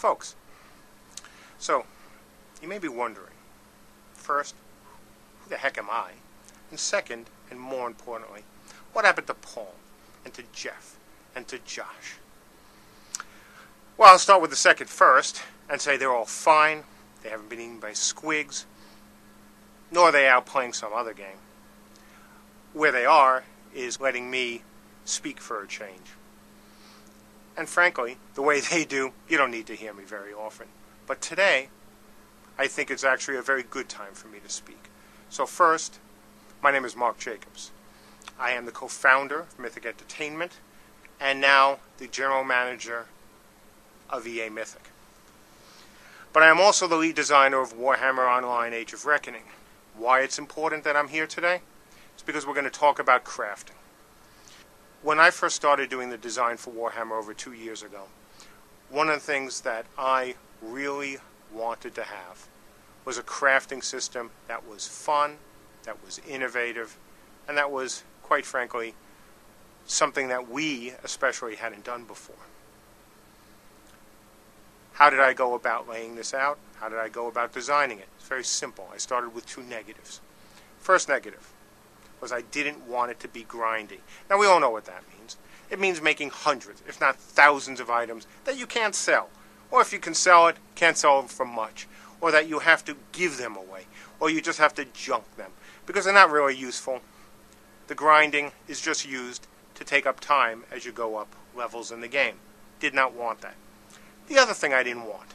Folks, so you may be wondering, first, who the heck am I? And second, and more importantly, what happened to Paul, and to Jeff, and to Josh? Well, I'll start with the second first, and say they're all fine. They haven't been eaten by squigs, nor are they out playing some other game. Where they are is letting me speak for a change. And frankly, the way they do, you don't need to hear me very often. But today, I think it's actually a very good time for me to speak. So first, my name is Mark Jacobs. I am the co-founder of Mythic Entertainment, and now the general manager of EA Mythic. But I am also the lead designer of Warhammer Online Age of Reckoning. Why it's important that I'm here today? It's because we're going to talk about crafting. When I first started doing the design for Warhammer over 2 years ago, one of the things that I really wanted to have was a crafting system that was fun, that was innovative, and that was, quite frankly, something that we especially hadn't done before. How did I go about laying this out? How did I go about designing it? It's very simple. I started with two negatives. First negative was I didn't want it to be grindy. Now, we all know what that means. It means making hundreds, if not thousands of items that you can't sell. Or if you can sell it, can't sell them for much. Or that you have to give them away. Or you just have to junk them. Because they're not really useful. The grinding is just used to take up time as you go up levels in the game. Did not want that. The other thing I didn't want.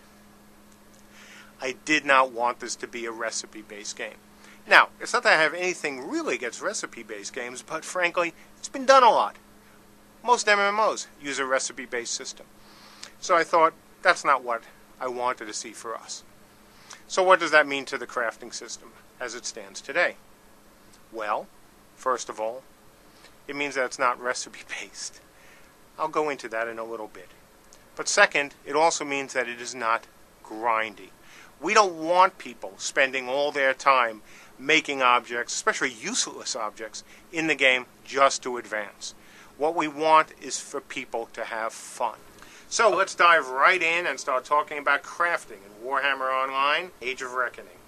I did not want this to be a recipe-based game. Now, it's not that I have anything really against recipe-based games, but frankly, it's been done a lot. Most MMOs use a recipe-based system. So I thought, that's not what I wanted to see for us. So what does that mean to the crafting system as it stands today? Well, first of all, it means that it's not recipe-based. I'll go into that in a little bit. But second, it also means that it is not grindy. We don't want people spending all their time making objects, especially useless objects, in the game just to advance. What we want is for people to have fun. So let's dive right in and start talking about crafting in Warhammer Online Age of Reckoning.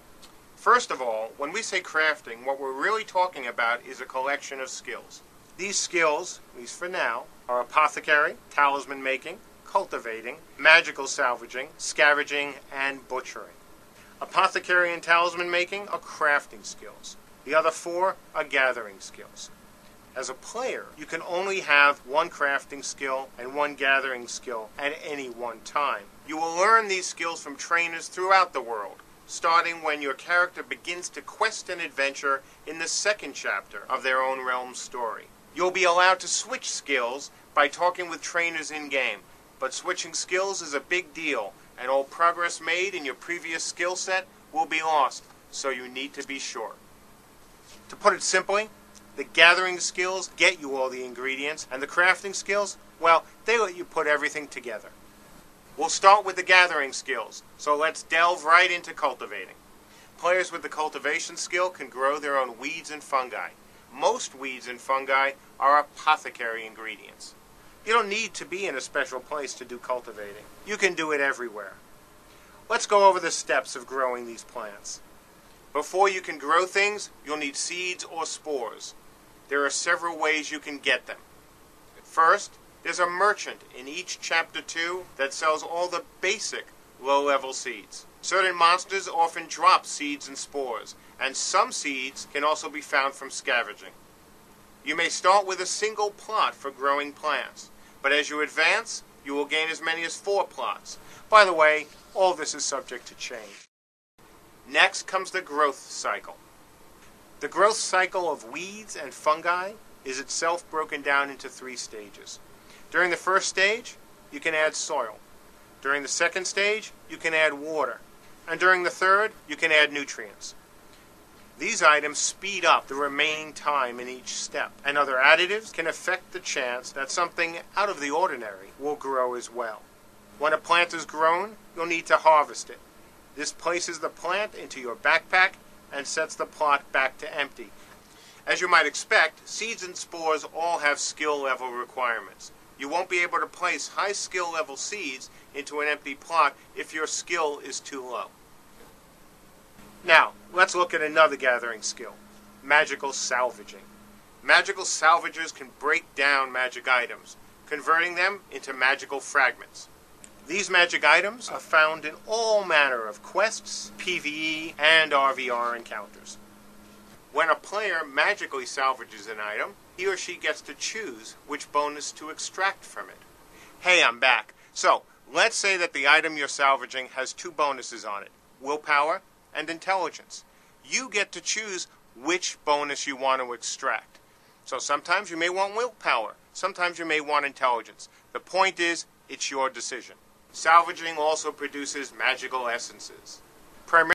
First of all, when we say crafting, what we're really talking about is a collection of skills. These skills, at least for now, are apothecary, talisman making, cultivating, magical salvaging, scavenging, and butchering. Apothecary and talisman making are crafting skills. The other four are gathering skills. As a player, you can only have one crafting skill and one gathering skill at any one time. You will learn these skills from trainers throughout the world, starting when your character begins to quest and adventure in the second chapter of their own realm's story. You'll be allowed to switch skills by talking with trainers in-game, but switching skills is a big deal, and all progress made in your previous skill set will be lost, so you need to be sure. To put it simply, the gathering skills get you all the ingredients, and the crafting skills, well, they let you put everything together. We'll start with the gathering skills, so let's delve right into cultivating. Players with the cultivation skill can grow their own weeds and fungi. Most weeds and fungi are apothecary ingredients. You don't need to be in a special place to do cultivating. You can do it everywhere. Let's go over the steps of growing these plants. Before you can grow things, you'll need seeds or spores. There are several ways you can get them. First, there's a merchant in each Chapter 2 that sells all the basic low-level seeds. Certain monsters often drop seeds and spores, and some seeds can also be found from scavenging. You may start with a single plot for growing plants, but as you advance, you will gain as many as 4 plots. By the way, all this is subject to change. Next comes the growth cycle. The growth cycle of weeds and fungi is itself broken down into 3 stages. During the first stage, you can add soil. During the second stage, you can add water. And during the third, you can add nutrients. These items speed up the remaining time in each step, and other additives can affect the chance that something out of the ordinary will grow as well. When a plant is grown, you'll need to harvest it. This places the plant into your backpack and sets the plot back to empty. As you might expect, seeds and spores all have skill level requirements. You won't be able to place high skill level seeds into an empty plot if your skill is too low. Now, let's look at another gathering skill, magical salvaging. Magical salvagers can break down magic items, converting them into magical fragments. These magic items are found in all manner of quests, PvE, and RVR encounters. When a player magically salvages an item, he or she gets to choose which bonus to extract from it. Hey, I'm back. So, let's say that the item you're salvaging has 2 bonuses on it, willpower and intelligence. You get to choose which bonus you want to extract. So sometimes you may want willpower, sometimes you may want intelligence. The point is, it's your decision. Salvaging also produces magical essences. Primarily